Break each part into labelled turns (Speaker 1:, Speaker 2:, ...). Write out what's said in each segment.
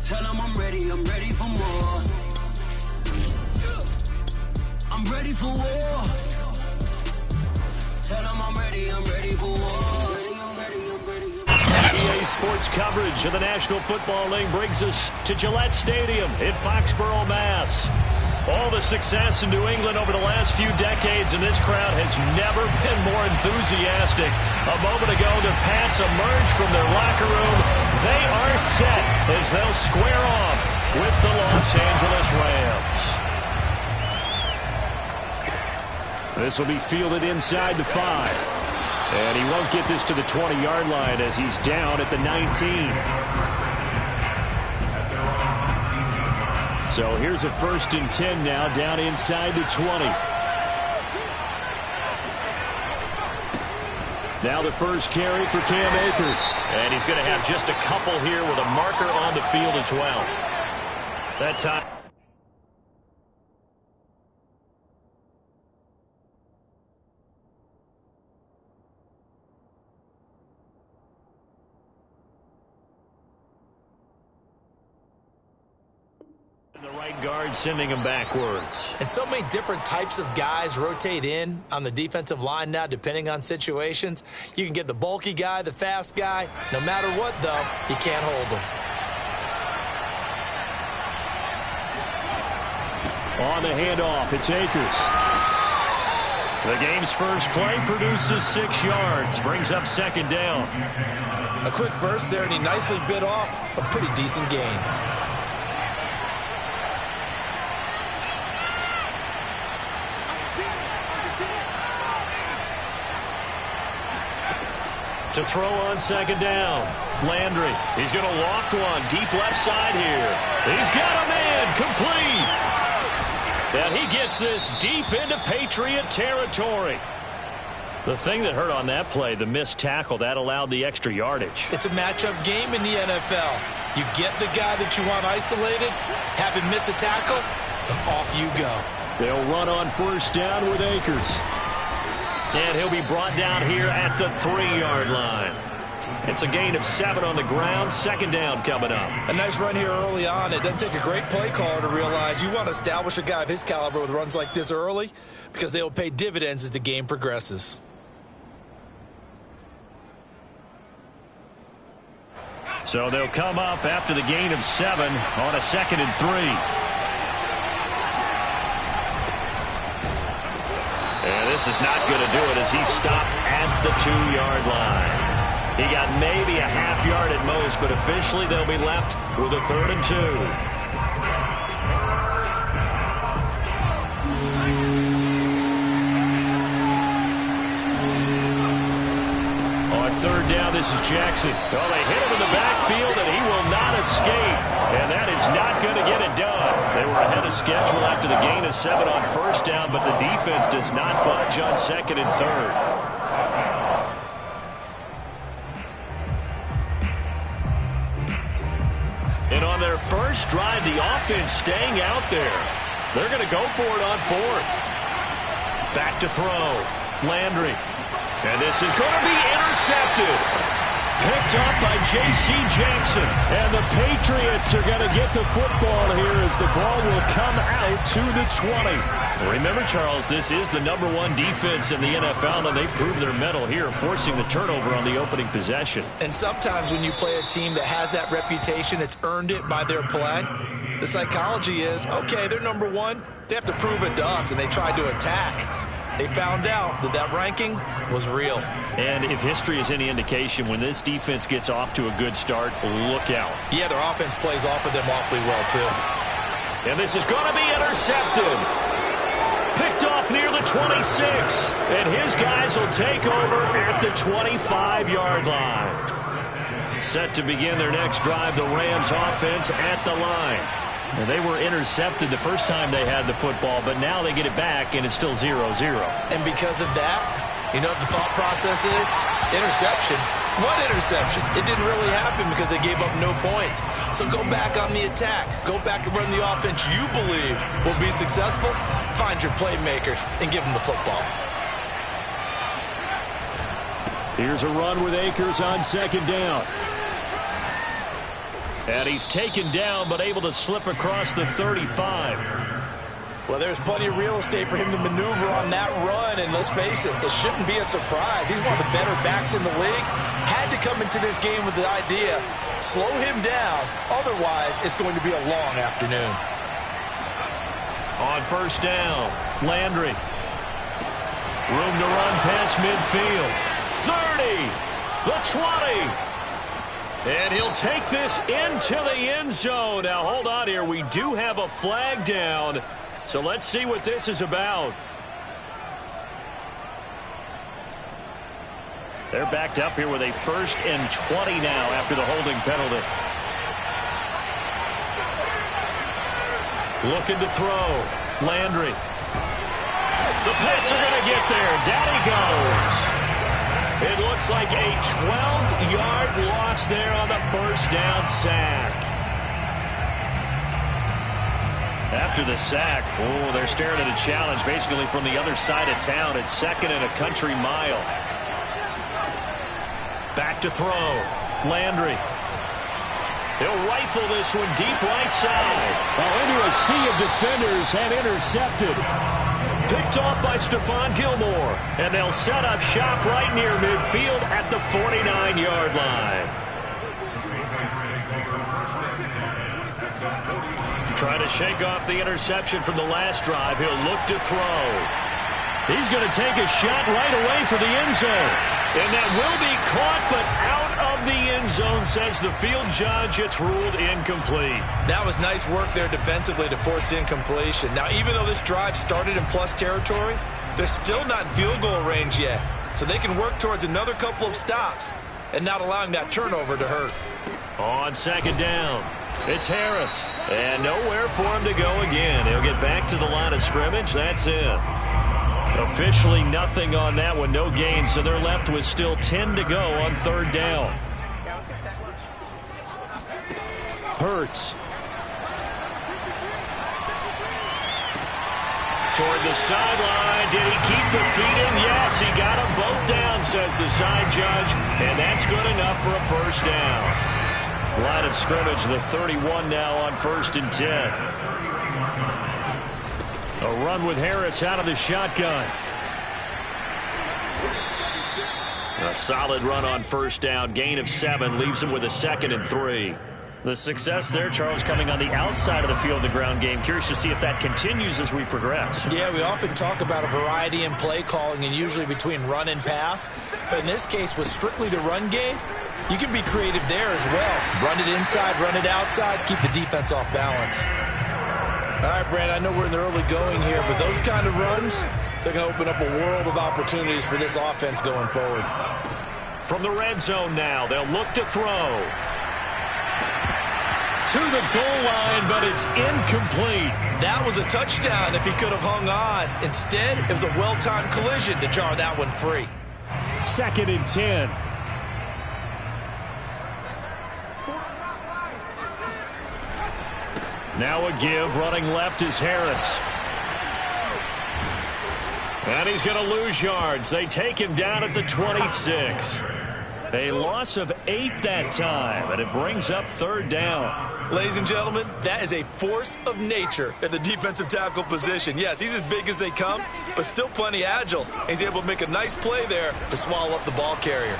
Speaker 1: Tell them I'm ready for more. I'm ready for war. Tell them I'm ready for war.
Speaker 2: EA Sports coverage of the National Football League brings us to Gillette Stadium in Foxborough, Mass. All the success in New England over the last few decades, and this crowd has never been more enthusiastic. A moment ago, the Pats emerged from their locker room. They are set as they'll square off with the Los Angeles Rams. This will be fielded inside the 5. And he won't get this to the 20-yard line as he's down at the 19. So here's a 1st and 10 now, down inside the 20. Now the first carry for Cam Akers. And he's going to have just a couple here with a marker on the field as well. That time. The right guard sending him backwards.
Speaker 3: And so many different types of guys rotate in on the defensive line now, depending on situations. You can get the bulky guy, the fast guy. No matter what, though, you can't hold them.
Speaker 2: On the handoff, it's Akers. The game's first play produces 6 yards, brings up 2nd down.
Speaker 3: A quick burst there, and he nicely bit off a pretty decent gain.
Speaker 2: To throw on 2nd down. Landry. He's going to loft one deep left side here. He's got a man complete. And he gets this deep into Patriot territory. The thing that hurt on that play, the missed tackle, that allowed the extra yardage.
Speaker 3: It's a matchup game in the NFL. You get the guy that you want isolated, have him miss a tackle, and off you go.
Speaker 2: They'll run on 1st down with Akers. And he'll be brought down here at the 3-yard line. It's a gain of 7 on the ground. 2nd down coming up.
Speaker 3: A nice run here early on. It doesn't take a great play caller to realize you want to establish a guy of his caliber with runs like this early because they will pay dividends as the game progresses.
Speaker 2: So they'll come up after the gain of 7 on a 2nd and 3. And this is not going to do it as he's stopped at the 2-yard line. He got maybe a half yard at most, but officially they'll be left with a 3rd and 2. On 3rd down, this is Jackson. Well, they hit him in the backfield, and he will not escape. And that is not going to get it done. They were ahead of schedule after the gain of 7 on 1st down, but the defense does not budge on 2nd and 3rd. And on their first drive, the offense staying out there. They're going to go for it on 4th. Back to throw. Landry. And this is going to be intercepted. Picked up by J.C. Jackson. And the Patriots are going to get the football here as the ball will come out to the 20. Remember, Charles, this is the #1 defense in the NFL, and they proved their mettle here, forcing the turnover on the opening possession.
Speaker 3: And sometimes when you play a team that has that reputation, it's earned it by their play. The psychology is, okay, they're #1. They have to prove it to us, and they tried to attack. They found out that that ranking was real.
Speaker 2: And if history is any indication, when this defense gets off to a good start, look out.
Speaker 3: Yeah, their offense plays off of them awfully well, too.
Speaker 2: And this is going to be intercepted. Picked off near the 26. And his guys will take over at the 25-yard line. Set to begin their next drive, the Rams offense at the line. And they were intercepted the first time they had the football, but now they get it back, and it's still 0-0.
Speaker 3: And because of that, you know what the thought process is? Interception. What interception? It didn't really happen because they gave up no points. So go back on the attack. Go back and run the offense you believe will be successful. Find your playmakers and give them the football.
Speaker 2: Here's a run with Akers on 2nd down. And he's taken down, but able to slip across the 35.
Speaker 3: Well, there's plenty of real estate for him to maneuver on that run, and let's face it, it shouldn't be a surprise. He's one of the better backs in the league. Had to come into this game with the idea, slow him down, otherwise it's going to be a long afternoon.
Speaker 2: On first down, Landry. Room to run past midfield. 30, the 20. And he'll take this into the end zone. Now, hold on here. We do have a flag down. So let's see what this is about. They're backed up here with a 1st and 20 now after the holding penalty. Looking to throw. Landry. The Pets are going to get there. Down he goes. It looks like a 12-yard loss there on the first down sack. After the sack, they're staring at a challenge basically from the other side of town. It's 2nd and a country mile. Back to throw. Landry. He'll rifle this one deep right side.
Speaker 4: Well, into a sea of defenders and intercepted.
Speaker 2: Picked off by Stephon Gilmore. And they'll set up shop right near midfield at the 49-yard line. Trying to shake off the interception from the last drive. He'll look to throw. He's going to take a shot right away for the end zone. And that will be caught, but out of the end zone, says the field judge. It's ruled incomplete.
Speaker 3: That was nice work there defensively to force incompletion. Now, even though this drive started in plus territory, they're still not in field goal range yet. So they can work towards another couple of stops and not allowing that turnover to hurt.
Speaker 2: On second down, it's Harris. And nowhere for him to go again. He'll get back to the line of scrimmage. That's it. Officially nothing on that one, no gain, so they're left with still 10 to go on third down. Hurts. Toward the sideline. Did he keep the feet in? Yes, he got them both down, says the side judge, and that's good enough for a first down. Line of scrimmage, the 31 now on 1st and 10. A run with Harris out of the shotgun. A solid run on first down. Gain of 7 leaves him with a 2nd and 3. The success there, Charles, coming on the outside of the field, the ground game. Curious to see if that continues as we progress.
Speaker 3: Yeah, we often talk about a variety in play calling and usually between run and pass. But in this case, with strictly the run game, you can be creative there as well. Run it inside, run it outside, keep the defense off balance. All right, Brand, I know we're in the early going here, but those kind of runs, they're going to open up a world of opportunities for this offense going forward.
Speaker 2: From the red zone now, they'll look to throw. To the goal line, but it's incomplete.
Speaker 3: That was a touchdown if he could have hung on. Instead, it was a well-timed collision to jar that one free.
Speaker 2: 2nd and 10. Now a give. Running left is Harris. And he's going to lose yards. They take him down at the 26. A loss of 8 that time, and it brings up third down.
Speaker 3: Ladies and gentlemen, that is a force of nature at the defensive tackle position. Yes, he's as big as they come, but still plenty agile. He's able to make a nice play there to swallow up the ball carrier.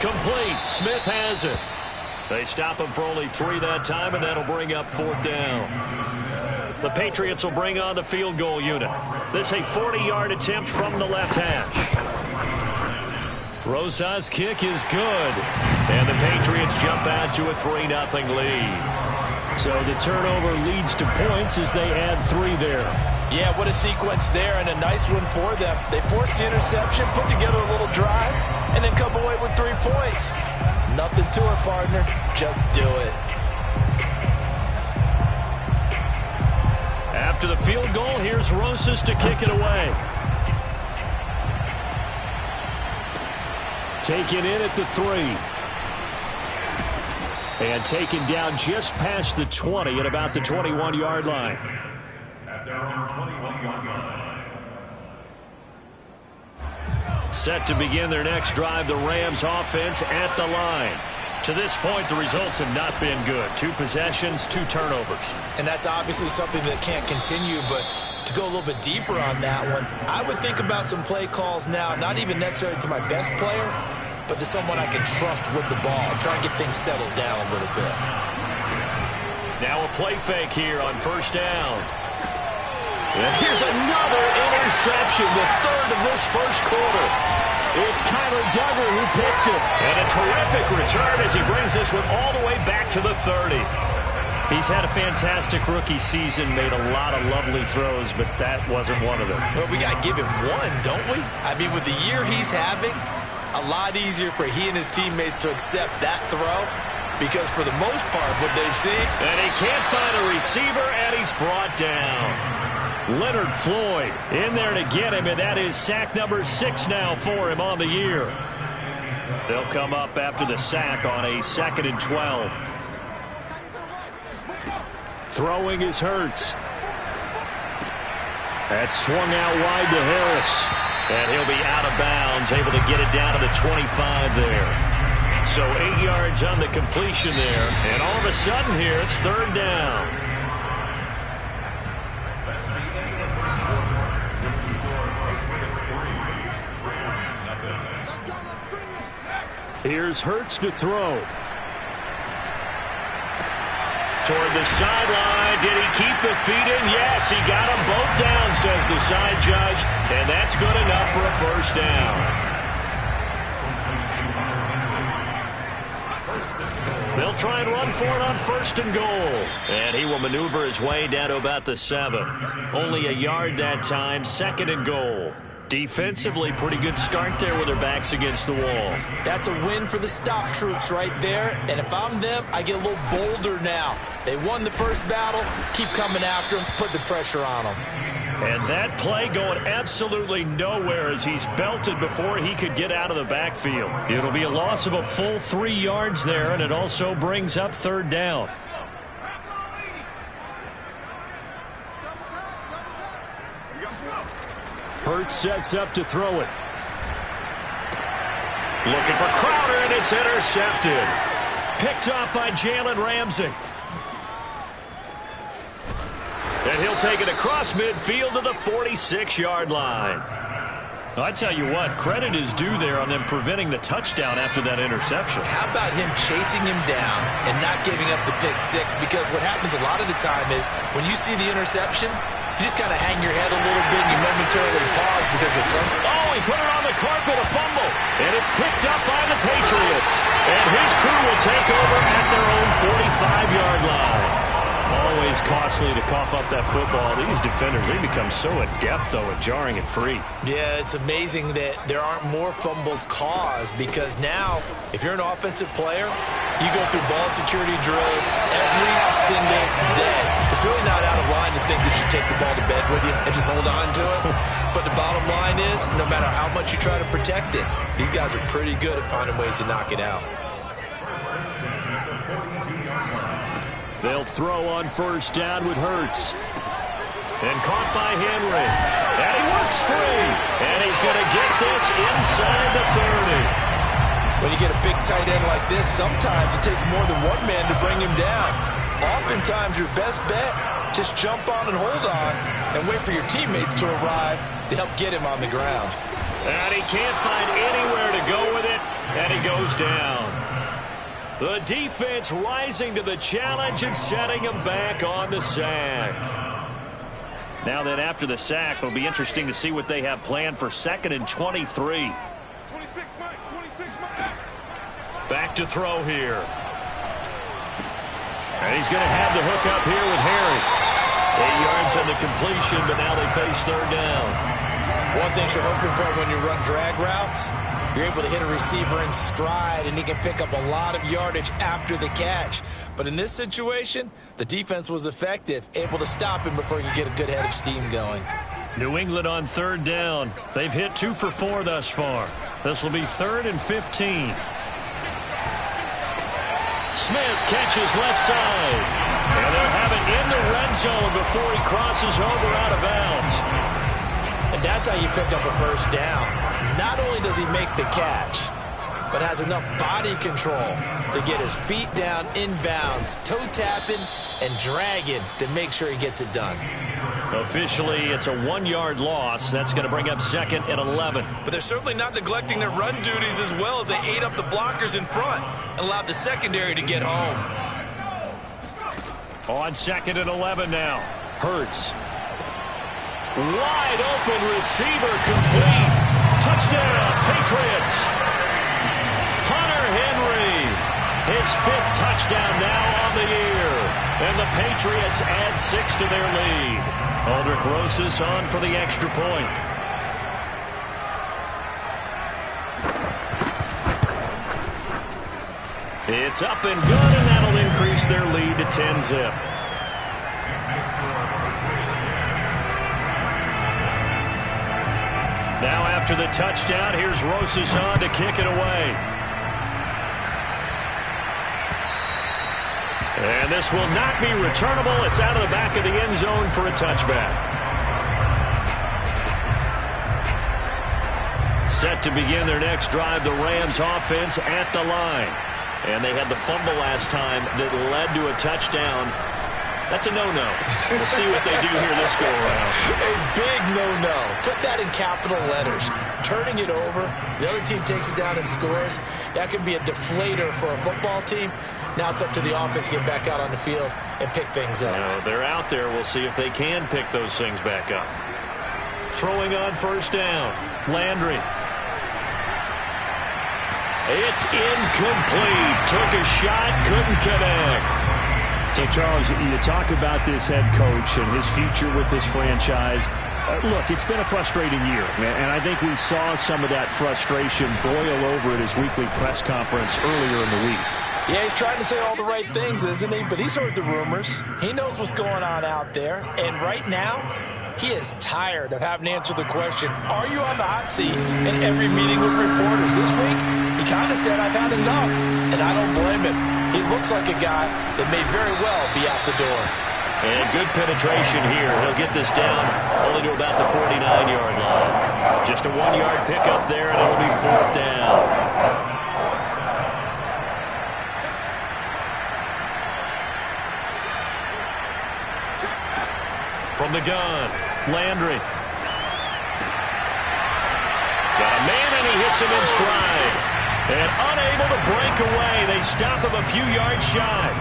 Speaker 2: Complete. Smith has it. They stop him for only 3 that time, and that'll bring up 4th down. The Patriots will bring on the field goal unit. This a 40-yard attempt from the left hash. Rosa's kick is good. And the Patriots jump out to a 3-0 lead. So the turnover leads to points as they add 3 there.
Speaker 3: Yeah, what a sequence there, and a nice one for them. They force the interception, put together a little drive, and then come away with 3 points. Nothing to it, partner. Just do it.
Speaker 2: After the field goal, here's Rosas to kick it away. Taken in at the 3. And taken down just past the 20 at about the 21-yard line. At their own 21-yard line. Set to begin their next drive, the Rams offense at the line. To this point, the results have not been good. 2 possessions, 2 turnovers.
Speaker 3: And that's obviously something that can't continue, but to go a little bit deeper on that one, I would think about some play calls now, not even necessarily to my best player, but to someone I can trust with the ball. Try and get things settled down a little bit.
Speaker 2: Now a play fake here on first down. And here's another interception, the 3rd of this first quarter.
Speaker 4: It's Kyler Duggar who picks it.
Speaker 2: And a terrific return as he brings this one all the way back to the 30. He's had a fantastic rookie season, made a lot of lovely throws, but that wasn't one of them.
Speaker 3: Well, we got to give him one, don't we? I mean, with the year he's having, a lot easier for he and his teammates to accept that throw because for the most part, what they've seen.
Speaker 2: And he can't find a receiver, and he's brought down. Leonard Floyd in there to get him, and that is sack number 6 now for him on the year. They'll come up after the sack on a 2nd and 12.
Speaker 4: Throwing is Hurts. That's swung out wide to Harris.
Speaker 2: And he'll be out of bounds, able to get it down to the 25 there. So 8 yards on the completion there. And all of a sudden here, it's 3rd down.
Speaker 4: Here's Hurts to throw.
Speaker 2: Toward the sideline. Did he keep the feet in? Yes, he got them both down, says the side judge. And that's good enough for a first down. They'll try and run for it on 1st and goal. And he will maneuver his way down to about the 7. Only a yard that time, 2nd and goal. Defensively, pretty good start there with their backs against the wall.
Speaker 3: That's a win for the stop troops right there. And if I'm them, I get a little bolder now. They won the first battle. Keep coming after them. Put the pressure on them.
Speaker 2: And that play going absolutely nowhere as he's belted before he could get out of the backfield. It'll be a loss of a full 3 yards there, and it also brings up 3rd down.
Speaker 4: Hurts sets up to throw it.
Speaker 2: Looking for Crowder, and it's intercepted. Picked off by Jalen Ramsey. And he'll take it across midfield to the 46-yard line. I tell you what, credit is due there on them preventing the touchdown after that interception.
Speaker 3: How about him chasing him down and not giving up the pick six? Because what happens a lot of the time is when you see the interception, you just kind of hang your head a little bit and you momentarily pause because you're frustrated.
Speaker 2: Oh, he put it on the carpet, a fumble. And it's picked up by the Patriots. And his crew will take over at their own 45-yard line. Always costly to cough up that football. These defenders, they become so adept, though, at jarring it free.
Speaker 3: Yeah, it's amazing that there aren't more fumbles caused because now, if you're an offensive player, you go through ball security drills every single day. It's really not out of line to think that you take the ball to bed with you and just hold on to it. But the bottom line is, no matter how much you try to protect it, these guys are pretty good at finding ways to knock it out.
Speaker 4: They'll throw on first down with Hurts.
Speaker 2: And caught by Henry. And he works free. And he's going to get this inside the 30.
Speaker 3: When you get a big tight end like this, sometimes it takes more than one man to bring him down. Oftentimes, your best bet, just jump on and hold on and wait for your teammates to arrive to help get him on the ground.
Speaker 2: And he can't find anywhere to go with it. And he goes down. The defense rising to the challenge and setting him back on the sack. Now then, after the sack, it'll be interesting to see what they have planned for 2nd and 23. Back to throw here. And he's going to have the hook up here with Harry. 8 yards on the completion, but now they face 3rd down.
Speaker 3: One thing you're hoping for when you run drag routes, you're able to hit a receiver in stride, and he can pick up a lot of yardage after the catch. But in this situation, the defense was effective, able to stop him before he could get a good head of steam going.
Speaker 2: New England on 3rd down. They've hit 2 for 4 thus far. This will be 3rd and 15. Smith catches left side. And they'll have it in the red zone before he crosses over out of bounds. And
Speaker 3: that's how you pick up a first down. Not only does he make the catch, but has enough body control to get his feet down inbounds, toe tapping and dragging to make sure he gets it done.
Speaker 2: Officially, it's a 1-yard loss. That's going to bring up 2nd and 11.
Speaker 3: But they're certainly not neglecting their run duties as well as they ate up the blockers in front and allowed the secondary to get home.
Speaker 2: On 2nd and 11 now. Hurts. Wide open receiver complete. Touchdown, Patriots. Hunter Henry. His 5th touchdown now on the year. And the Patriots add 6 to their lead. Aldrich Rosas on for the extra point. It's up and good, and that'll increase their lead to 10-zip. Now after the touchdown, here's Rosas on to kick it away. And this will not be returnable. It's out of the back of the end zone for a touchback. Set to begin their next drive, the Rams offense at the line. And they had the fumble last time that led to a touchdown. That's a no-no. We'll see what they do here this go-around.
Speaker 3: A big no-no. Put that in capital letters. Turning it over, the other team takes it down and scores. That can be a deflator for a football team. Now it's up to the offense to get back out on the field and pick things up.
Speaker 2: They're out there. We'll see if they can pick those things back up. Throwing on 1st down. Landry. It's incomplete. Took a shot, couldn't connect.
Speaker 4: So, Charles, you talk about this head coach and his future with this franchise. Look, it's been a frustrating year, and I think we saw some of that frustration boil over at his weekly press conference earlier in the week.
Speaker 5: Yeah, he's trying to say all the right things, isn't he? But he's heard the rumors. He knows what's going on out there. And right now, he is tired of having to answer the question, are you on the hot seat in every meeting with reporters? This week, he kind of said, I've had enough. And I don't blame him. He looks like a guy that may very well be out the door.
Speaker 2: And good penetration here. He'll get this down only to about the 49-yard line. Just a 1-yard pickup there, and it'll be 4th down. From the gun, Landry. Got a man, and he hits him in stride. And unable to break away, they stop him a few yards shy.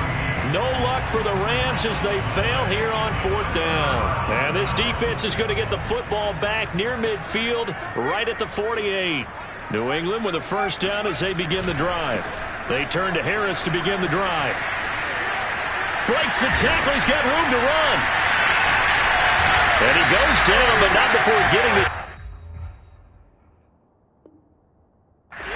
Speaker 2: No luck for the Rams as they fail here on 4th down. And this defense is going to get the football back near midfield, right at the 48. New England with a 1st down as they begin the drive. They turn to Harris to begin the drive. Breaks the tackle. He's got room to run. And he goes down, but not before getting it.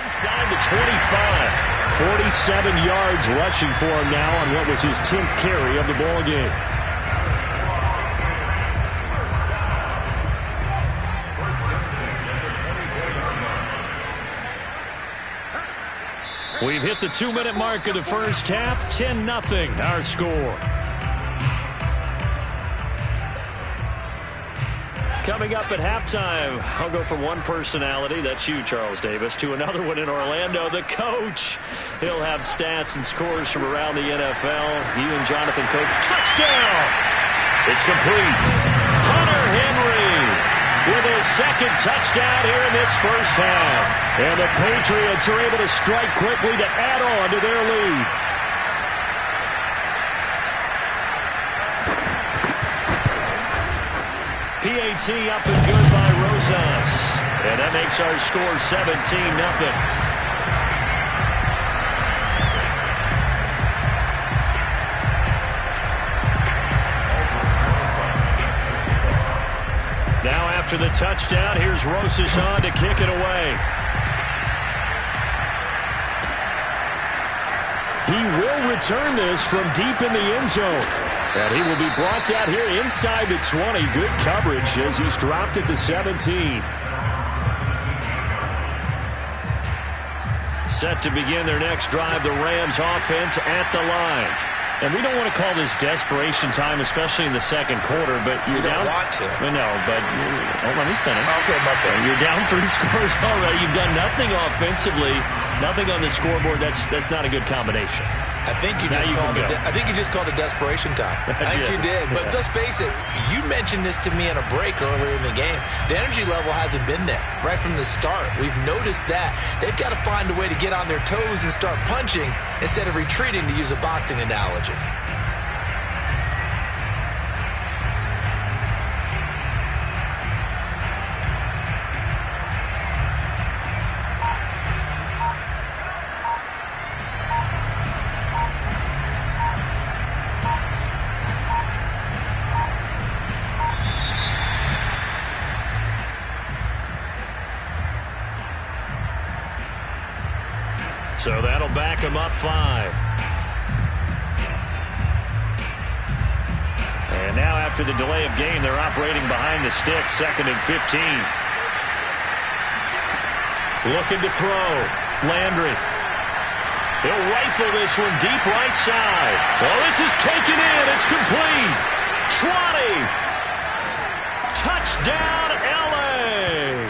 Speaker 2: Inside the 25.
Speaker 4: 47 yards rushing for him now on what was his 10th carry of the ball game.
Speaker 2: We've hit the 2-minute mark of the first half. 10-0 our score. Coming up at halftime, I'll go from one personality, that's you, Charles Davis, to another one in Orlando, the coach. He'll have stats and scores from around the NFL. You and Jonathan Cook, touchdown! It's complete. Hunter Henry with his 2nd touchdown here in this first half.
Speaker 4: And the Patriots are able to strike quickly to add on to their lead.
Speaker 2: PAT up and good by Rosas. And that makes our score 17-0. Now after the touchdown, here's Rosas on to kick it away.
Speaker 4: He will return this from deep in the end zone. And he will be brought down here inside the 20. Good coverage as he's dropped at the 17.
Speaker 2: Set to begin their next drive, the Rams offense at the line. And we don't want to call this desperation time, especially in the second quarter, but you're down.
Speaker 3: You don't want to.
Speaker 2: No, but let me finish.
Speaker 3: Okay, my bad.
Speaker 2: You're down 3 scores already. You've done nothing offensively. Nothing on the scoreboard. That's not a good combination.
Speaker 3: I think you just called it desperation time. I think you did. But let's face it, you mentioned this to me in a break earlier in the game. The energy level hasn't been there right from the start. We've noticed that. They've got to find a way to get on their toes and start punching instead of retreating, to use a boxing analogy.
Speaker 2: So that'll back him up 5. And now after the delay of game, they're operating behind the sticks, 2nd and 15. Looking to throw. Landry. He'll rifle this one deep right side. Well, this is taken in. It's complete. Trotty. Touchdown, L.A.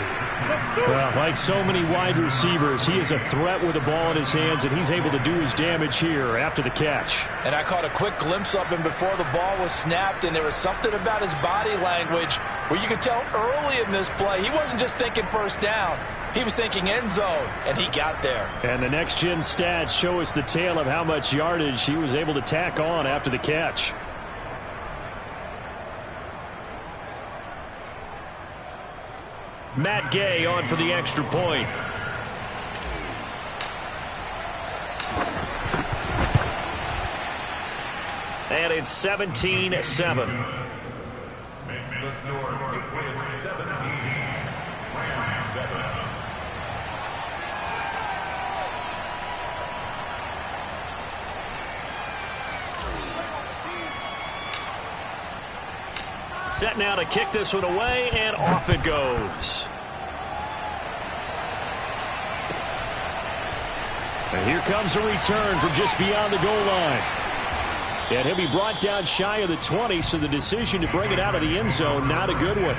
Speaker 4: Well, like so many wide receivers, he is a threat with the ball in his hands, and he's able to do his damage here after the catch.
Speaker 5: And I caught a quick glimpse of him before the ball was snapped, and there was something about his body language where you could tell early in this play he wasn't just thinking first down. He was thinking end zone, and he got there.
Speaker 4: And the next-gen stats show us the tale of how much yardage he was able to tack on after the catch.
Speaker 2: Matt Gay on for the extra point. And it's 17-7.
Speaker 6: Makes the score between 17 and 7.
Speaker 2: Set now to kick this one away, and off it goes.
Speaker 4: And here comes a return from just beyond the goal line. And he'll be brought down shy of the 20, so the decision to bring it out of the end zone, not a good one.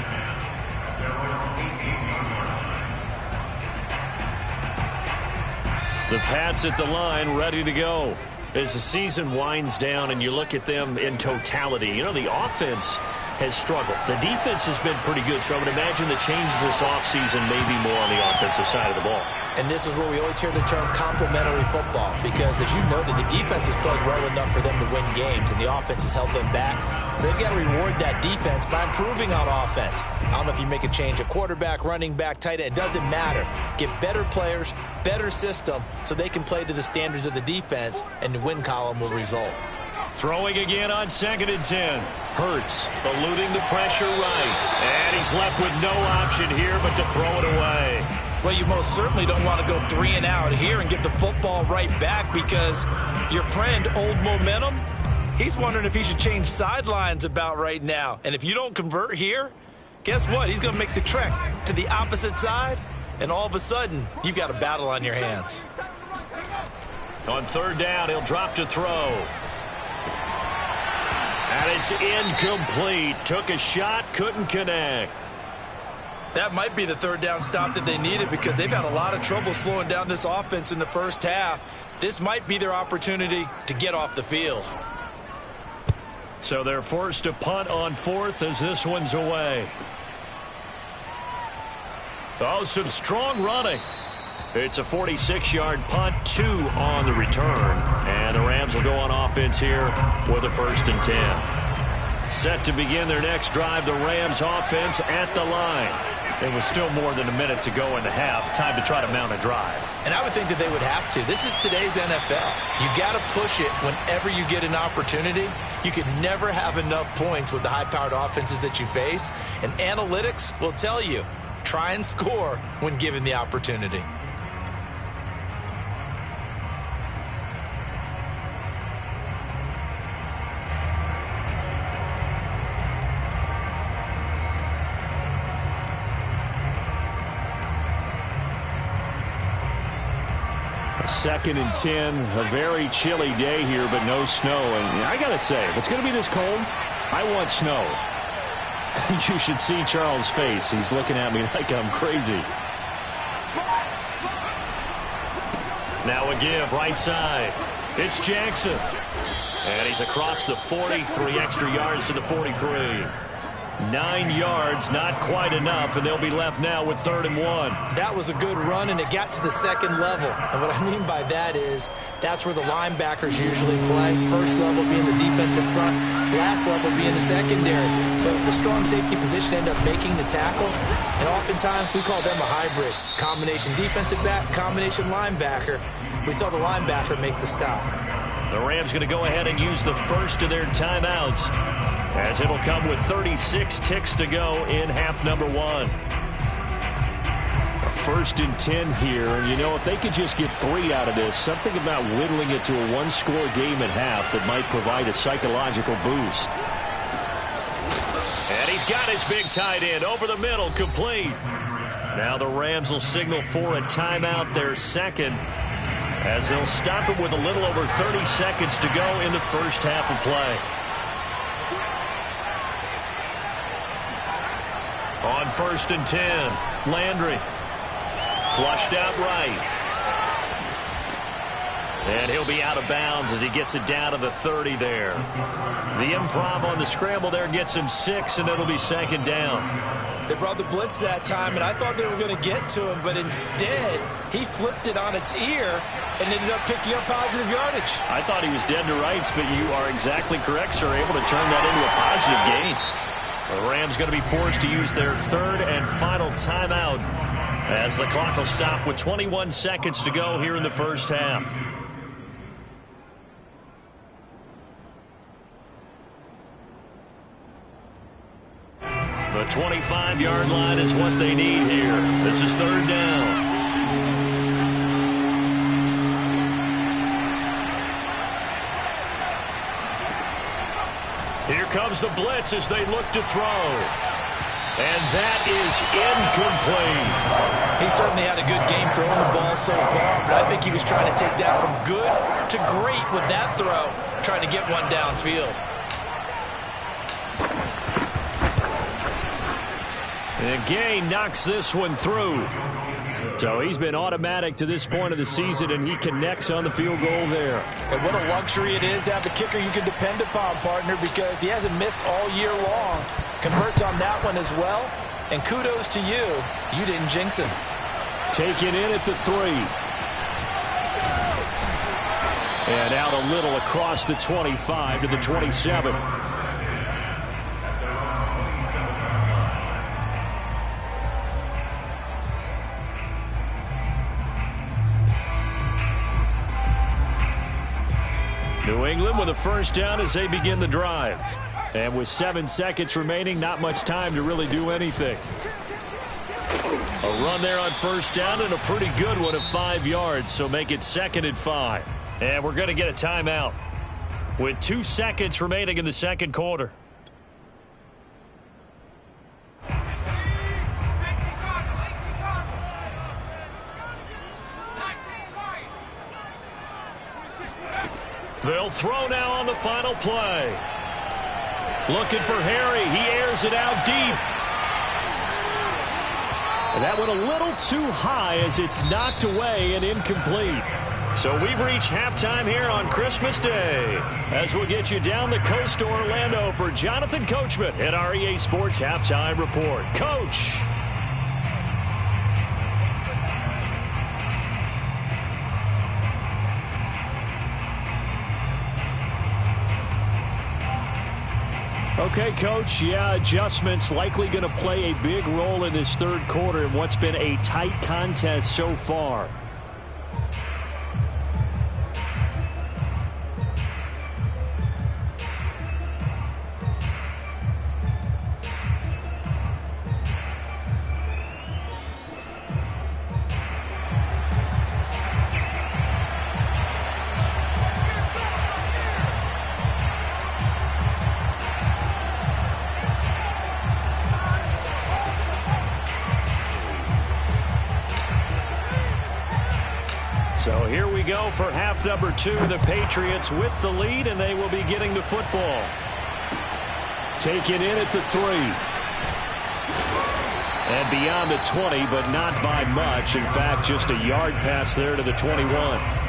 Speaker 2: The Pats at the line, ready to go. As the season winds down and you look at them in totality, you know, the offense has struggled. The defense has been pretty good, so I would imagine the changes this offseason may be more on the offensive side of the ball.
Speaker 3: And this is where we always hear the term complementary football, because as you noted, the defense has played well enough for them to win games, and the offense has held them back. So they've got to reward that defense by improving on offense. I don't know if you make a change at quarterback, running back, tight end. It doesn't matter. Get better players, better system, so they can play to the standards of the defense, and the win column will result.
Speaker 2: Throwing again on 2nd and 10. Hurts eluding the pressure right. And he's left with no option here but to throw it away.
Speaker 5: Well, you most certainly don't want to go 3 and out here and get the football right back, because your friend, Old Momentum, he's wondering if he should change sidelines about right now. And if you don't convert here, guess what? He's going to make the trek to the opposite side, and all of a sudden, you've got a battle on your hands.
Speaker 2: On 3rd down, he'll drop to throw. And it's incomplete. Took a shot, couldn't connect.
Speaker 5: That might be the 3rd down stop that they needed, because they've had a lot of trouble slowing down this offense in the first half. This might be their opportunity to get off the field.
Speaker 2: So they're forced to punt on 4th as this one's away. Oh, some strong running. It's a 46-yard punt, 2 on the return. And the Rams will go on offense here with a 1st and 10. Set to begin their next drive, the Rams offense at the line. It was still more than a minute to go in the half. Time to try to mount a drive.
Speaker 3: And I would think that they would have to. This is today's NFL. You got to push it whenever you get an opportunity. You can never have enough points with the high-powered offenses that you face. And analytics will tell you, try and score when given the opportunity.
Speaker 4: Second and 10, a very chilly day here, but no snow. And I got to say, if it's going to be this cold, I want snow. You should see Charles' face. He's looking at me like I'm crazy.
Speaker 2: Now a give right side. It's Jackson. And he's across the 40, 3 extra yards to the 43. 9 yards, not quite enough, and they'll be left now with 3rd and 1.
Speaker 5: That was a good run, and it got to the second level. And what I mean by that is that's where the linebackers usually play. First level being the defensive front, last level being the secondary. But the strong safety position ended up making the tackle, and oftentimes we call them a hybrid. Combination defensive back, combination linebacker. We saw the linebacker make the stop.
Speaker 2: The Rams going to go ahead and use the first of their timeouts, as it'll come with 36 ticks to go in half number 1.
Speaker 4: A 1st and 10 here, and you know, if they could just get 3 out of this, something about whittling it to a 1-score game at half that might provide a psychological boost.
Speaker 2: And he's got his big tight end over the middle, complete. Now the Rams will signal for a timeout, their second, as they'll stop it with a little over 30 seconds to go in the first half of play. On 1st and 10, Landry. Flushed out right. And he'll be out of bounds as he gets it down to the 30 there. The improv on the scramble there gets him 6, and it'll be 2nd down.
Speaker 5: They brought the blitz that time, and I thought they were going to get to him, but instead he flipped it on its ear and ended up picking up positive yardage.
Speaker 4: I thought he was dead to rights, but you are exactly correct, sir. Able to turn that into a positive gain.
Speaker 2: The Rams going to be forced to use their 3rd and final timeout, as the clock will stop with 21 seconds to go here in the first half. The 25-yard line is what they need here. This is 3rd down. Here comes the blitz as they look to throw. And that is incomplete.
Speaker 5: He certainly had a good game throwing the ball so far, but I think he was trying to take that from good to great with that throw, trying to get one downfield.
Speaker 2: And Gay knocks this one through.
Speaker 4: So he's been automatic to this point of the season, and he connects on the field goal there.
Speaker 5: And what a luxury it is to have a kicker you can depend upon, partner, because he hasn't missed all year long. Converts on that one as well. And kudos to you. You didn't jinx him.
Speaker 4: Taken in at the 3. And out a little across the 25 to the 27.
Speaker 2: New England with a 1st down as they begin the drive. And with 7 seconds remaining, not much time to really do anything. A run there on 1st down, and a pretty good one of 5 yards, so make it 2nd and 5. And we're going to get a timeout with 2 seconds remaining in the 2nd quarter. They'll throw now on the final play. Looking for Harry. He airs it out deep.
Speaker 4: And that went a little too high as it's knocked away and incomplete.
Speaker 2: So we've reached halftime here on Christmas Day, as we'll get you down the coast to Orlando for Jonathan Coachman at our EA Sports Halftime Report. Coach.
Speaker 4: Okay, Coach, yeah, adjustments likely going to play a big role in this 3rd quarter in what's been a tight contest so far.
Speaker 2: So here we go for half number 2. The Patriots with the lead, and they will be getting the football.
Speaker 4: Taken in at the 3.
Speaker 2: And beyond the 20, but not by much. In fact, just a yard pass there to the 21.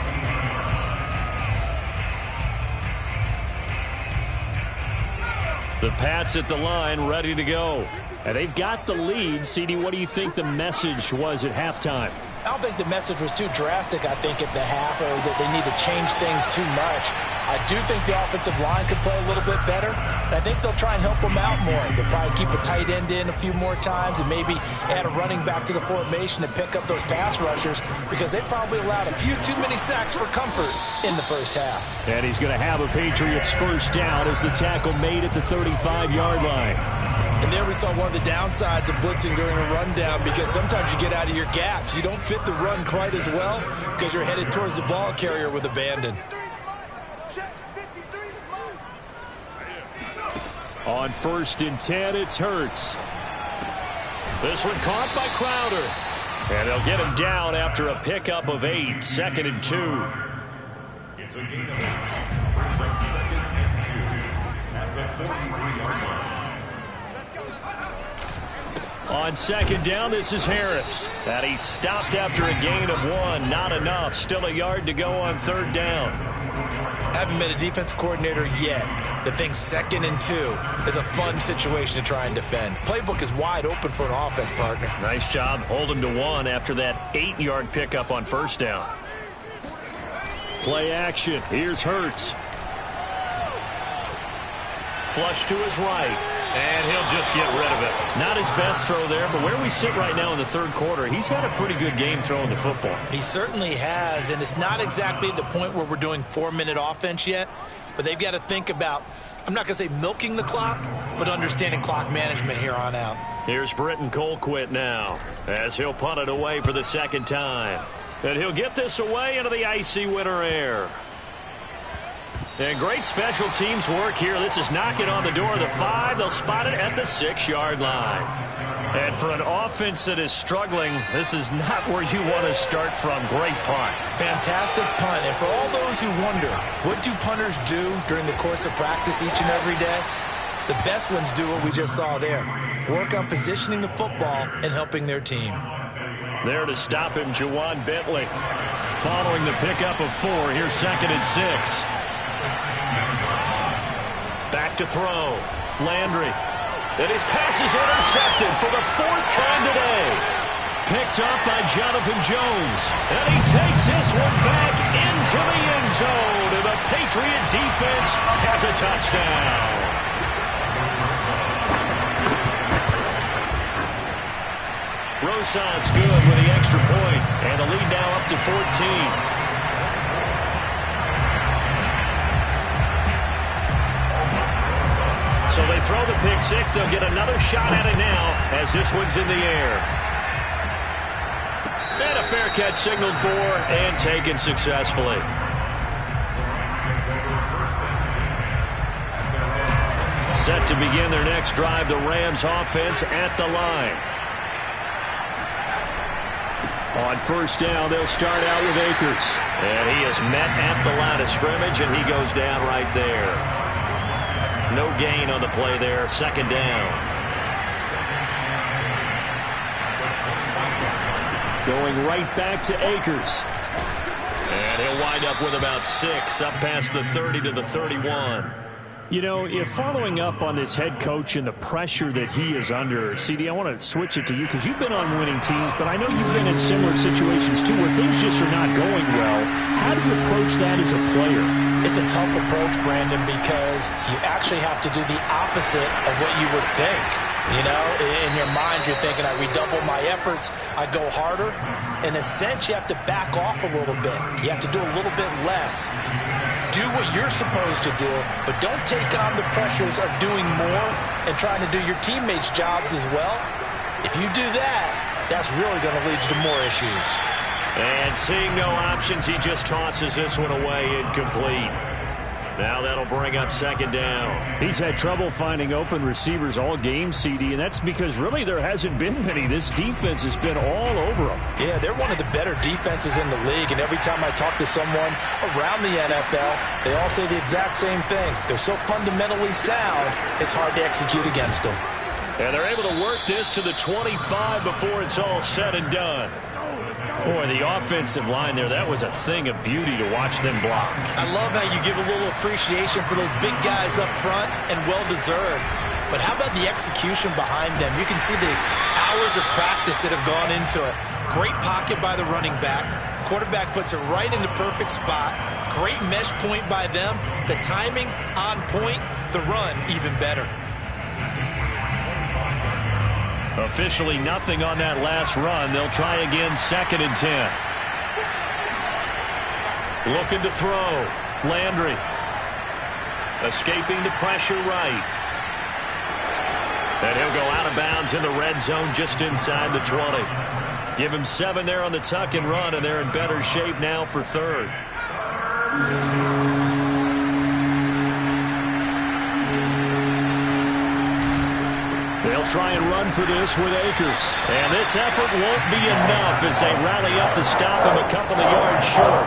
Speaker 2: The Pats at the line, ready to go.
Speaker 4: And they've got the lead. CD, what do you think the message was at halftime?
Speaker 5: I don't think the message was too drastic, I think, at the half, or that they need to change things too much. I do think the offensive line could play a little bit better. And I think they'll try and help them out more. They'll probably keep a tight end in a few more times and maybe add a running back to the formation and pick up those pass rushers, because they probably allowed a few too many sacks for comfort in the first half.
Speaker 4: And he's going to have a Patriots first down as the tackle made at the 35-yard line.
Speaker 3: And there we saw one of the downsides of blitzing during a rundown, because sometimes you get out of your gaps. You don't fit the run quite as well because you're headed towards the ball carrier with abandon.
Speaker 4: On 1st and 10, it's Hurts.
Speaker 2: This one caught by Crowder. And they'll get him down after a pickup of 8. 2nd and 2.
Speaker 6: It's a gain of 8. Brings up 2nd and 2 at the 43-yard line.
Speaker 2: On 2nd down, this is Harris. And he stopped after a gain of 1. Not enough. Still a yard to go on 3rd down.
Speaker 3: Haven't met a defense coordinator yet that thinks 2nd and 2 is a fun situation to try and defend. Playbook is wide open for an offense, partner.
Speaker 2: Nice job holding to 1 after that 8-yard pickup on 1st down.
Speaker 4: Play action. Here's Hurts.
Speaker 2: Flush to his right. And he'll just get rid of it. Not his best throw there, but where we sit right now in the 3rd quarter, he's had a pretty good game throwing the football.
Speaker 3: He certainly has, and it's not exactly the point where we're doing 4-minute offense yet, but they've got to think about, I'm not going to say milking the clock, but understanding clock management here on out.
Speaker 2: Here's Britton Colquitt now, as he'll punt it away for the 2nd time. And he'll get this away into the icy winter air. And great special teams work here. This is knocking on the door of the 5. They'll spot it at the 6-yard line. And for an offense that is struggling, this is not where you want to start from. Great punt.
Speaker 3: Fantastic punt. And for all those who wonder, what do punters do during the course of practice each and every day? The best ones do what we just saw there. Work on positioning the football and helping their team.
Speaker 2: There to stop him, Juwan Bentley. Following the pickup of 4, here's 2nd and 6. Back to throw. Landry. And his pass is intercepted for the 4th time today. Picked up by Jonathan Jones. And he takes this one back into the end zone. And the Patriot defense has a touchdown. Rosas good with the extra point. And the lead now up to 14. So they throw the pick 6. They'll get another shot at it now as this one's in the air. And a fair catch signaled for and taken successfully. Set to begin their next drive, the Rams offense at the line. On 1st down, they'll start out with Akers. And he is met at the line of scrimmage, and he goes down right there. No gain on the play there. 2nd down.
Speaker 4: Going right back to Akers.
Speaker 2: And he'll wind up with about 6, up past the 30 to the 31.
Speaker 4: You know, if following up on this head coach and the pressure that he is under, CD, I want to switch it to you because you've been on winning teams, but I know you've been in similar situations too where things just are not going well. How do you approach that as a player?
Speaker 5: It's a tough approach, Brandon, because you actually have to do the opposite of what you would think. You know, in your mind, you're thinking, I redouble my efforts, I go harder. In a sense, you have to back off a little bit. You have to do a little bit less. Do what you're supposed to do, but don't take on the pressures of doing more and trying to do your teammates' jobs as well. If you do that, that's really going to lead you to more issues.
Speaker 2: And seeing no options, he just tosses this one away incomplete. Now that'll bring up 2nd down.
Speaker 4: He's had trouble finding open receivers all game, CD, and that's because really there hasn't been many. This defense has been all over them.
Speaker 5: Yeah, they're one of the better defenses in the league, and every time I talk to someone around the NFL, they all say the exact same thing. They're so fundamentally sound, it's hard to execute against them.
Speaker 2: And they're able to work this to the 25 before it's all said and done.
Speaker 4: Boy, the offensive line there, that was a thing of beauty to watch them block.
Speaker 3: I love how you give a little appreciation for those big guys up front, and well-deserved. But how about the execution behind them? You can see the hours of practice that have gone into it. Great pocket by the running back. Quarterback puts it right in the perfect spot. Great mesh point by them. The timing on point. The run even better.
Speaker 4: Officially nothing on that last run. They'll try again, 2nd and 10. Looking to throw. Landry. Escaping the pressure right. And he'll go out of bounds in the red zone just inside the 20. Give him 7 there on the tuck and run, and they're in better shape now for 3rd. They'll try and run for this with Akers. And this effort won't be enough as they rally up to stop him a couple of yards short.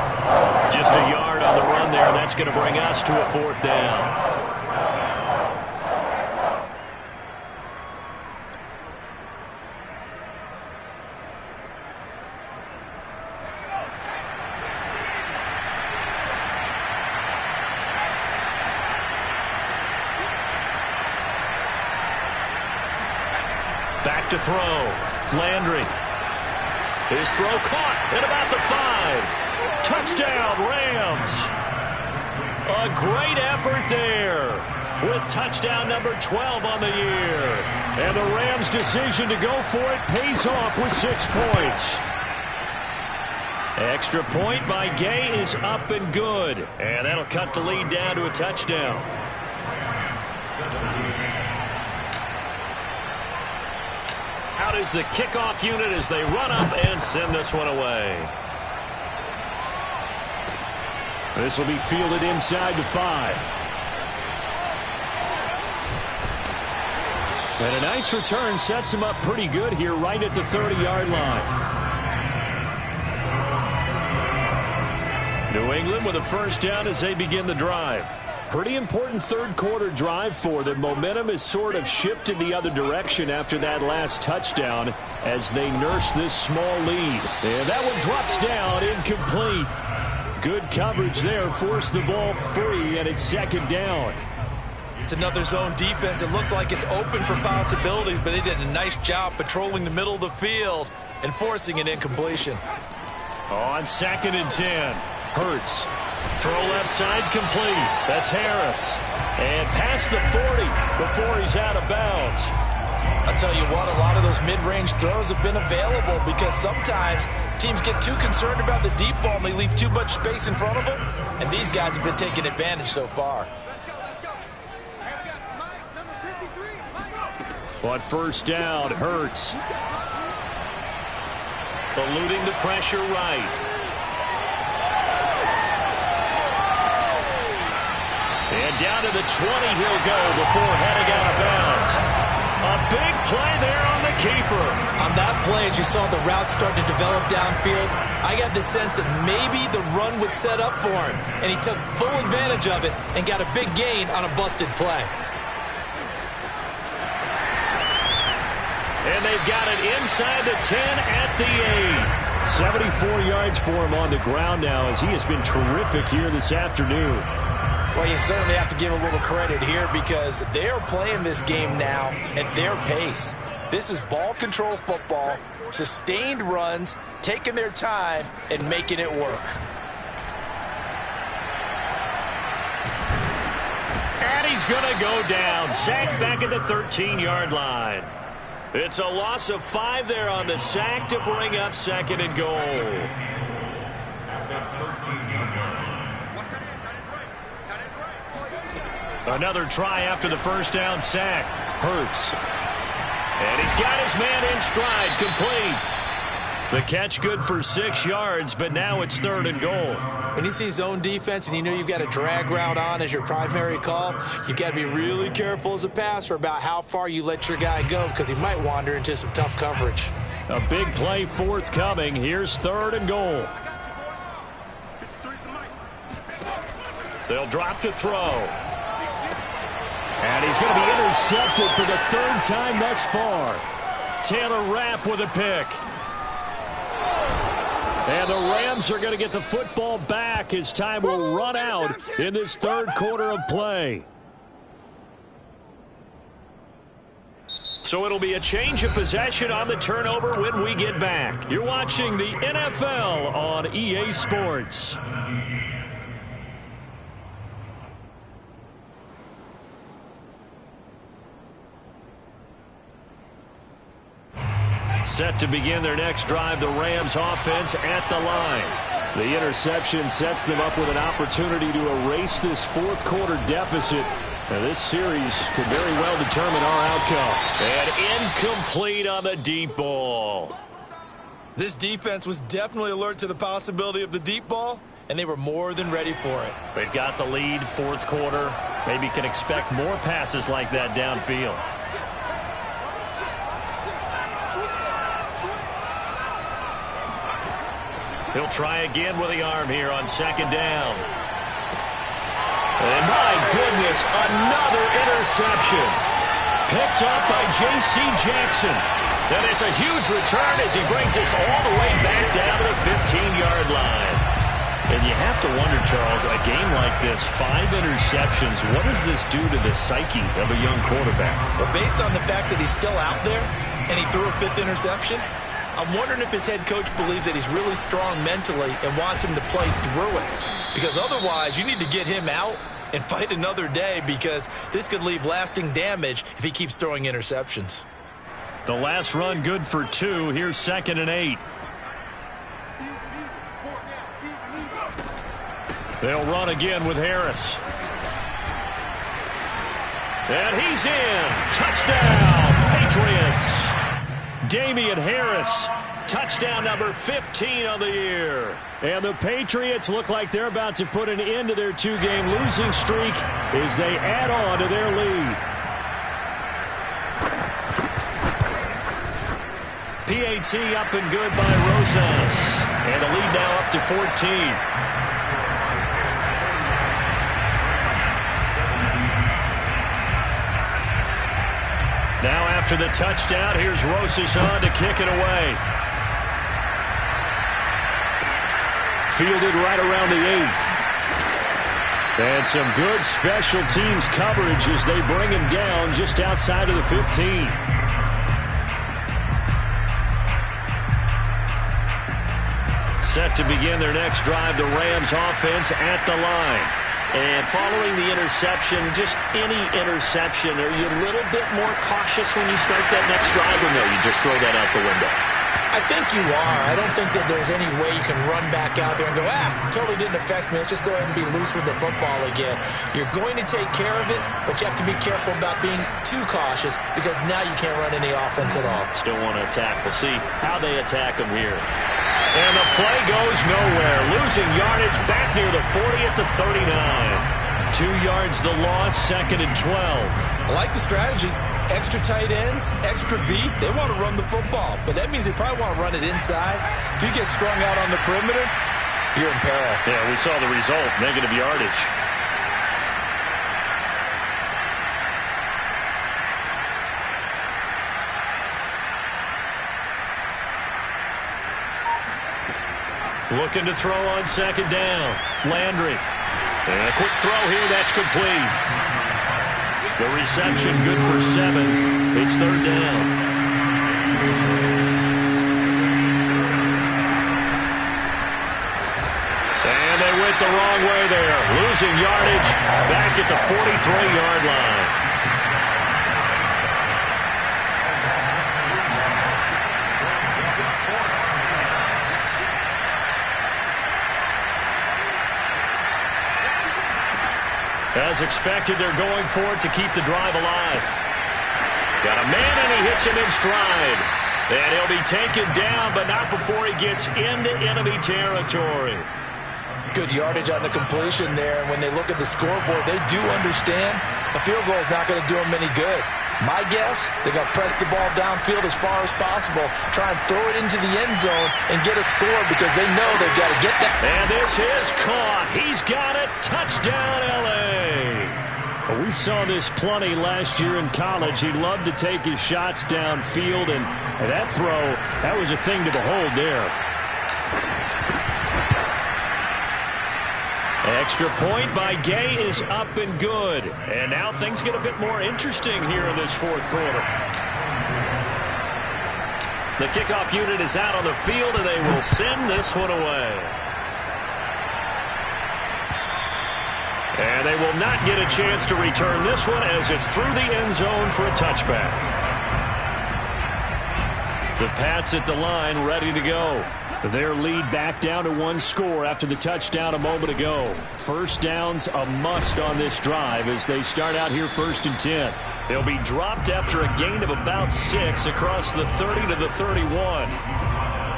Speaker 4: Just a yard on the run there, and that's going to bring us to a 4th down. Back to throw. Landry. His throw caught at about the 5. Touchdown, Rams. A great effort there with touchdown number 12 on the year. And the Rams' decision to go for it pays off with 6 points. Extra point by Gay is up and good. And that'll cut the lead down to a touchdown. Out is the kickoff unit as they run up and send this one away. This will be fielded inside the 5. And a nice return sets him up pretty good here right at the 30-yard line. New England with a first down as they begin the drive. Pretty important third-quarter drive for them. Momentum has sort of shifted the other direction after that last touchdown as they nurse this small lead. And that one drops down, incomplete. Good coverage there, forced the ball free, and it's 2nd down.
Speaker 3: It's another zone defense. It looks like it's open for possibilities, but they did a nice job patrolling the middle of the field and forcing an incompletion.
Speaker 4: On 2nd and 10, Hurts. Throw left side complete. That's Harris. And past the 40 before he's out of bounds.
Speaker 5: I'll tell you what, a lot of those mid-range throws have been available because sometimes teams get too concerned about the deep ball and they leave too much space in front of them. And these guys have been taking advantage so far.
Speaker 7: Let's go. Hey, we got Mike, number 53. Mike.
Speaker 4: On first down, Hurts. Eluding the pressure right. And down to the 20 he'll go before heading out of bounds. A big play there on the keeper.
Speaker 3: On that play, as you saw the route start to develop downfield, I got the sense that maybe the run would set up for him. And he took full advantage of it and got a big gain on a busted play.
Speaker 4: And they've got it inside the 10 at the 8. 74 yards for him on the ground now as he has been terrific here this afternoon.
Speaker 5: Well, you certainly have to give a little credit here because they are playing this game now at their pace. This is ball control football, sustained runs, taking their time, and making it work.
Speaker 4: And he's going to go down, sacked back at the 13-yard line. It's a loss of 5 there on the sack to bring up 2nd and goal. Another try after the first down sack. Hurts. And he's got his man in stride, complete. The catch good for 6 yards, but now it's 3rd and goal.
Speaker 3: When you see zone defense and you know you've got a drag route on as your primary call, you've got to be really careful as a passer about how far you let your guy go because he might wander into some tough coverage.
Speaker 4: A big play forthcoming. Here's 3rd and goal. They'll drop to throw. And he's going to be intercepted for the 3rd time thus far. Taylor Rapp with a pick. And the Rams are going to get the football back as time will run out in this third quarter of play. So it'll be a change of possession on the turnover when we get back. You're watching the NFL on EA Sports. Set to begin their next drive, the Rams offense at the line. The interception sets them up with an opportunity to erase this fourth quarter deficit. Now this series could very well determine our outcome. And incomplete on the deep ball.
Speaker 3: This defense was definitely alert to the possibility of the deep ball, and they were more than ready for it.
Speaker 4: They've got the lead, fourth quarter. Maybe can expect more passes like that downfield. He'll try again with the arm here on second down. And my goodness, another interception. Picked up by J.C. Jackson. And it's a huge return as he brings us all the way back down to the 15-yard line. And you have to wonder, Charles, a game like this, 5 interceptions, what does this do to the psyche of a young quarterback?
Speaker 3: But based on the fact that he's still out there and he threw a 5th interception, I'm wondering if his head coach believes that he's really strong mentally and wants him to play through it. Because otherwise, you need to get him out and fight another day, because this could leave lasting damage if he keeps throwing interceptions.
Speaker 4: The last run good for 2. Here's 2nd and 8. They'll run again with Harris. And he's in. Touchdown, Patriots. Damian Harris, touchdown number 15 on the year. And the Patriots look like they're about to put an end to their 2-game losing streak as they add on to their lead. PAT up and good by Rosas. And the lead now up to 14. Now after the touchdown, here's Rosas on to kick it away. Fielded right around the 8. And some good special teams coverage as they bring him down just outside of the 15. Set to begin their next drive, the Rams offense at the line. And following the interception, just any interception, are you a little bit more cautious when you start that next drive, or no, you just throw that out the window?
Speaker 3: I think you are. I don't think that there's any way you can run back out there and go, totally didn't affect me. Let's just go ahead and be loose with the football again. You're going to take care of it, but you have to be careful about being too cautious, because now you can't run any offense at all.
Speaker 4: Still want to attack. We'll see how they attack them here. And the play goes nowhere. Losing yardage back near the 40 at the 39. 2 yards the loss, 2nd and 12.
Speaker 3: I like the strategy. Extra tight ends, extra beef. They want to run the football, but that means they probably want to run it inside. If you get strung out on the perimeter, you're in peril.
Speaker 4: Yeah, we saw the result, negative yardage. Looking to throw on second down. Landry. And a quick throw here, that's complete. The reception good for 7. It's 3rd down. And they went the wrong way there. Losing yardage back at the 43-yard line. As expected, they're going for it to keep the drive alive. Got a man, and he hits him in stride. And he'll be taken down, but not before he gets into enemy territory.
Speaker 5: Good yardage on the completion there. And when they look at the scoreboard, they do understand a field goal is not going to do them any good. My guess, they're going to press the ball downfield as far as possible, try and throw it into the end zone and get a score, because they know they've got to get that.
Speaker 4: And this is caught. He's got it. Touchdown, L.A. Well, we saw this plenty last year in college. He loved to take his shots downfield, and that throw, that was a thing to behold there.
Speaker 2: Extra point by Gay is up and good. And now things get a bit more interesting here in this fourth quarter. The kickoff unit is out on the field, and they will send this one away. And they will not get a chance to return this one as it's through the end zone for a touchback. The Pats at the line ready to go. Their lead back down to one score after the touchdown a moment ago. First down's a must on this drive as they start out here 1st and 10. They'll be dropped after a gain of about 6 across the 30 to the 31.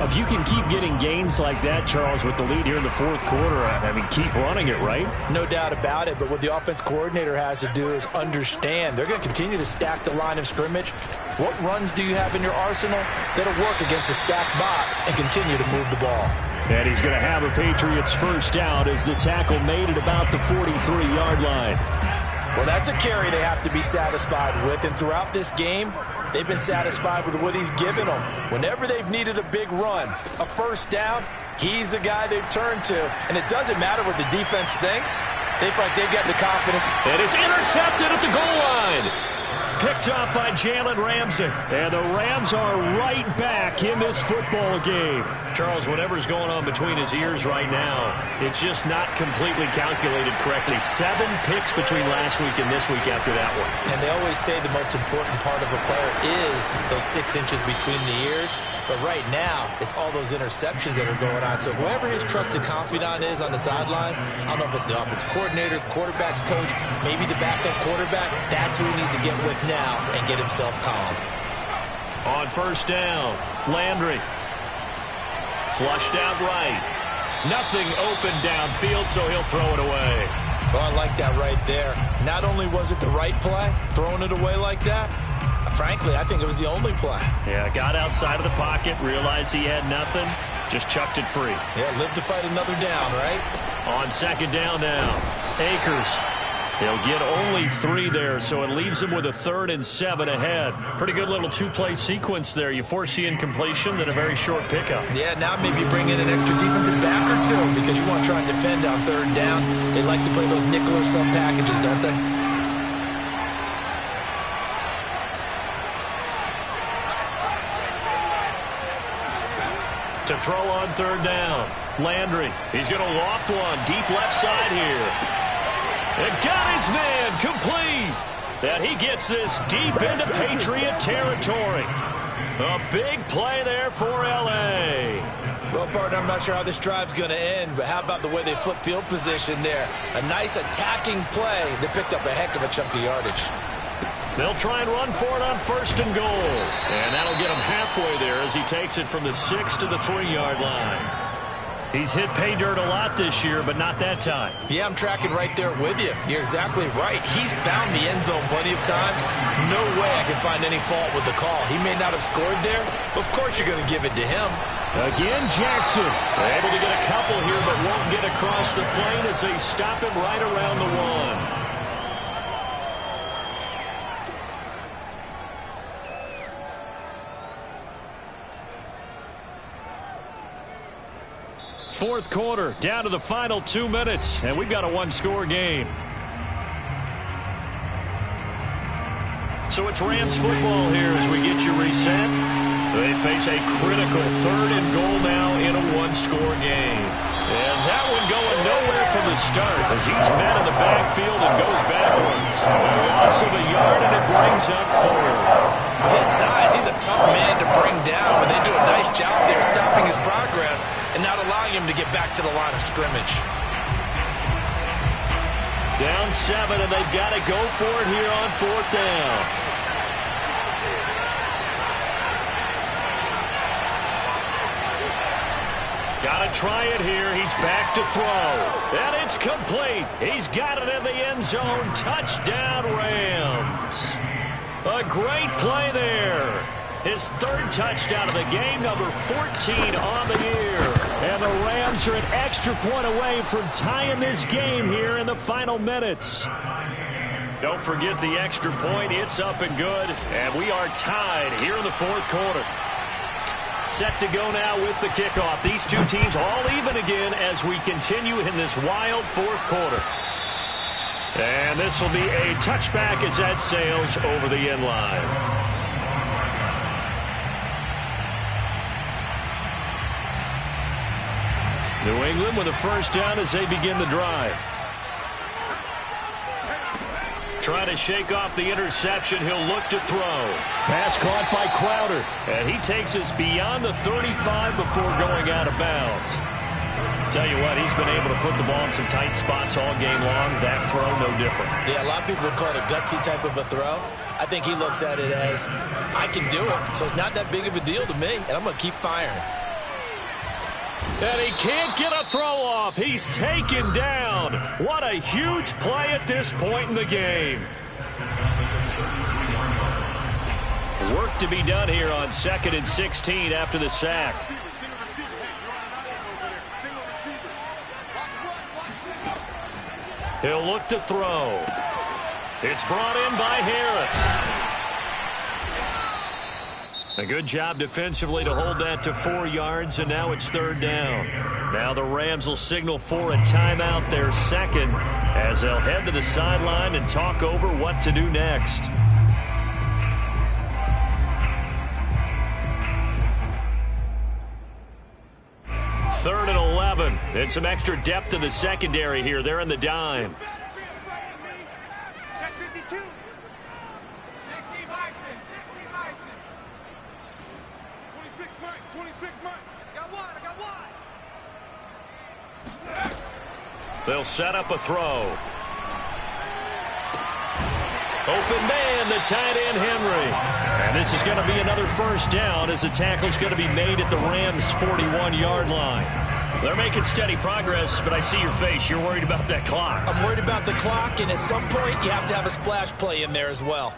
Speaker 2: If you can keep getting gains like that, Charles, with the lead here in the fourth quarter, I mean, keep running it, right?
Speaker 5: No doubt about it, but what the offense coordinator has to do is understand. They're going to continue to stack the line of scrimmage. What runs do you have in your arsenal that'll work against a stacked box and continue to move the ball?
Speaker 4: And he's going to have a Patriots first down as the tackle made at about the 43-yard line.
Speaker 5: Well, that's a carry they have to be satisfied with, and throughout this game, they've been satisfied with what he's given them. Whenever they've needed a big run, a first down, he's the guy they've turned to. And it doesn't matter what the defense thinks. They feel like they've got the confidence.
Speaker 2: And it's intercepted at the goal line. Picked up by Jalen Ramsey. And the Rams are right back in this football game. Charles, whatever's going on between his ears right now, it's just not completely calculated correctly. 7 picks between last week and this week after that one.
Speaker 5: And they always say the most important part of a player is those 6 inches between the ears. But right now, it's all those interceptions that are going on. So whoever his trusted confidant is on the sidelines, I don't know if it's the offensive coordinator, the quarterback's coach, maybe the backup quarterback, that's who he needs to get with now and get himself calm.
Speaker 2: On first down, Landry. Flushed out right. Nothing open downfield, so he'll throw it away.
Speaker 5: So I like that right there. Not only was it the right play, throwing it away like that, frankly, I think it was the only play.
Speaker 2: Yeah, got outside of the pocket, realized he had nothing, just chucked it free.
Speaker 5: Yeah, live to fight another down, right?
Speaker 2: On second down now, Akers. He'll get only 3 there, so it leaves him with a 3rd and 7 ahead. Pretty good little 2-play sequence there. You force the incompletion, then a very short pickup.
Speaker 5: Yeah, now maybe bring in an extra defensive back or 2 because you want to try and defend on 3rd down. They like to play those nickel or sub packages, don't they?
Speaker 2: To throw on 3rd down, Landry. He's going to loft one deep left side here. And got his man complete. And he gets this deep into Patriot territory. A big play there for L.A.
Speaker 5: Well, partner, I'm not sure how this drive's going to end, but how about the way they flip field position there? A nice attacking play that picked up a heck of a chunk of yardage.
Speaker 2: They'll try and run for it on 1st and goal. And that'll get him halfway there as he takes it from the 6 to the 3-yard line. He's hit pay dirt a lot this year, but not that time.
Speaker 5: Yeah, I'm tracking right there with you. You're exactly right. He's found the end zone plenty of times. No way I can find any fault with the call. He may not have scored there. Of course you're going to give it to him.
Speaker 2: Again, Jackson. Able to get a couple here, but won't get across the plane as they stop him right around the 1. Fourth quarter, down to the final 2 minutes, and we've got a 1-score game. So it's Rams football here as we get you reset. They face a critical 3rd and goal now in a 1-score game. And that one going nowhere from the start as he's met in the backfield and goes backwards. A loss of a yard, and it brings up 4th.
Speaker 5: With his size, he's a tough man to bring down, but they do a nice job there stopping his progress and not allowing him to get back to the line of scrimmage.
Speaker 2: Down 7, and they've got to go for it here on 4th down. Got to try it here. He's back to throw. And it's complete. He's got it in the end zone. Touchdown, Rams. A great play there. His 3rd touchdown of the game, number 14 on the year. And the Rams are an extra point away from tying this game here in the final minutes. Don't forget the extra point. It's up and good. And we are tied here in the 4th quarter. set to go now with the kickoff. These two teams all even again as we continue in this wild fourth quarter. And this will be a touchback as that sails over the end line. New England with a first down as they begin the drive. Trying to shake off the interception. He'll look to throw.
Speaker 4: Pass caught by Crowder.
Speaker 2: And he takes us beyond the 35 before going out of bounds. Tell you what, he's been able to put the ball in some tight spots all game long. That throw, no different.
Speaker 3: Yeah, a lot of people would call it a gutsy type of a throw. I think he looks at it as, I can do it, so it's not that big of a deal to me, and I'm going to keep firing.
Speaker 2: And he can't get a throw off. He's taken down. What a huge play at this point in the game. Work to be done here on 2nd and 16 after the sack. He'll look to throw. It's brought in by Harris. A good job defensively to hold that to 4 yards, and now it's 3rd down. Now the Rams will signal for a timeout, their second, as they'll head to the sideline and talk over what to do next. Third and 11. And some extra depth in the secondary here. They're in the dime. They'll set up a throw. Open man, the tight end, Henry. And this is going to be another first down as the tackle's going to be made at the Rams' 41-yard line. They're making steady progress, but I see your face. You're worried about that clock.
Speaker 3: I'm worried about the clock, and at some point, you have to have a splash play in there as well.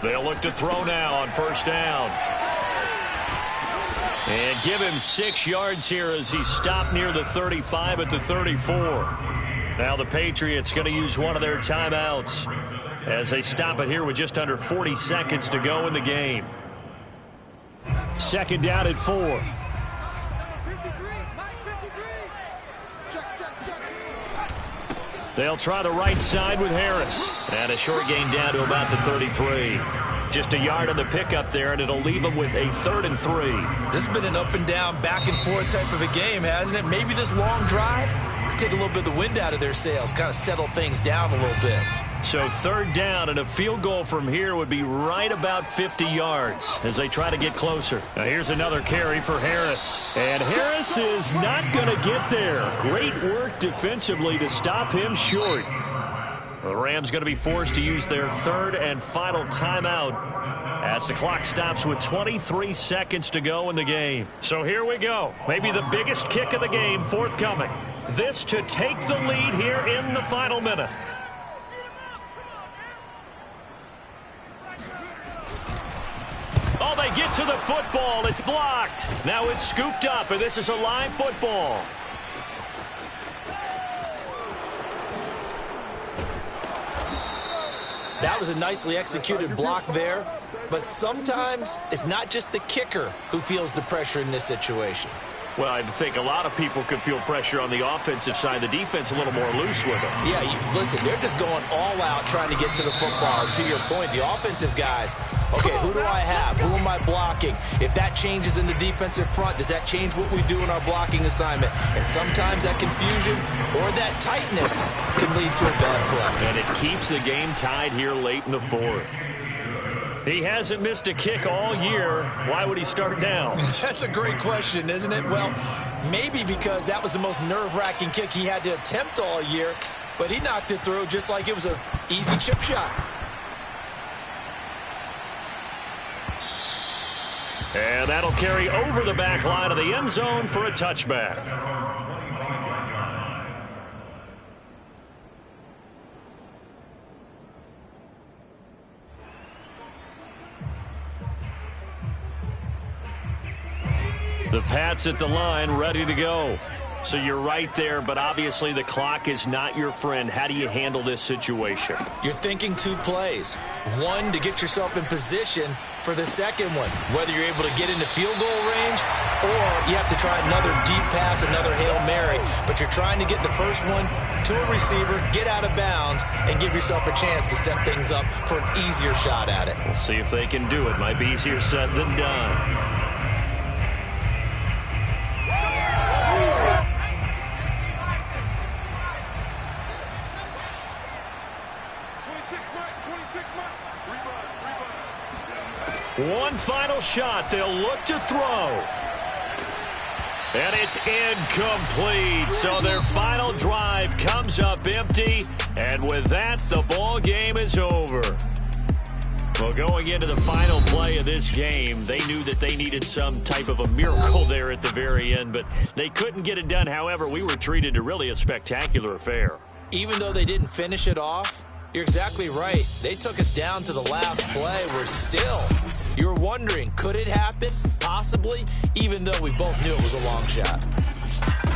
Speaker 2: They'll look to throw now on first down. And give him 6 yards here as he's stopped near the 35 at the 34. Now the Patriots going to use one of their timeouts as they stop it here with just under 40 seconds to go in the game.
Speaker 4: 2nd down at 4.
Speaker 7: Number 53, Mike 53. Check.
Speaker 2: They'll try the right side with Harris. And a short gain down to about the 33. Just a yard on the pickup there, and it'll leave them with a 3rd and 3.
Speaker 3: This has been an up and down, back and forth type of a game, hasn't it? Maybe this long drive could take a little bit of the wind out of their sails, kind of settle things down a little bit.
Speaker 2: So 3rd down, and a field goal from here would be right about 50 yards as they try to get closer. Now here's another carry for Harris. And Harris is not going to get there. Great work defensively to stop him short. The Rams going to be forced to use their 3rd and final timeout as the clock stops with 23 seconds to go in the game. So here we go. Maybe the biggest kick of the game forthcoming. This to take the lead here in the final minute. Oh, they get to the football. It's blocked. Now it's scooped up, and this is a live football.
Speaker 3: That was a nicely executed block there, but sometimes it's not just the kicker who feels the pressure in this situation.
Speaker 2: Well, I think a lot of people could feel pressure on the offensive side. The defense a little more loose with it.
Speaker 3: Yeah, listen, they're just going all out trying to get to the football. And to your point, the offensive guys, okay, who do I have? Who am I blocking? If that changes in the defensive front, does that change what we do in our blocking assignment? And sometimes that confusion or that tightness can lead to a bad play.
Speaker 2: And it keeps the game tied here late in the 4th. He hasn't missed a kick all year. Why would he start now?
Speaker 3: That's a great question, isn't it? Well, maybe because that was the most nerve-wracking kick he had to attempt all year, but he knocked it through just like it was an easy chip shot.
Speaker 2: And that'll carry over the back line of the end zone for a touchback. The Pats at the line, ready to go. So you're right there, but obviously the clock is not your friend. How do you handle this situation?
Speaker 3: You're thinking 2 plays. One, to get yourself in position for the second one, whether you're able to get into field goal range or you have to try another deep pass, another Hail Mary. But you're trying to get the first one to a receiver, get out of bounds, and give yourself a chance to set things up for an easier shot at it.
Speaker 2: We'll see if they can do it. Might be easier said than done. One final shot. They'll look to throw. And it's incomplete. So their final drive comes up empty. And with that, the ball game is over. Well, going into the final play of this game, they knew that they needed some type of a miracle there at the very end, but they couldn't get it done. However, we were treated to really a spectacular affair.
Speaker 3: Even though they didn't finish it off, you're exactly right. They took us down to the last play. We're still, you're wondering, could it happen? Possibly, even though we both knew it was a long shot.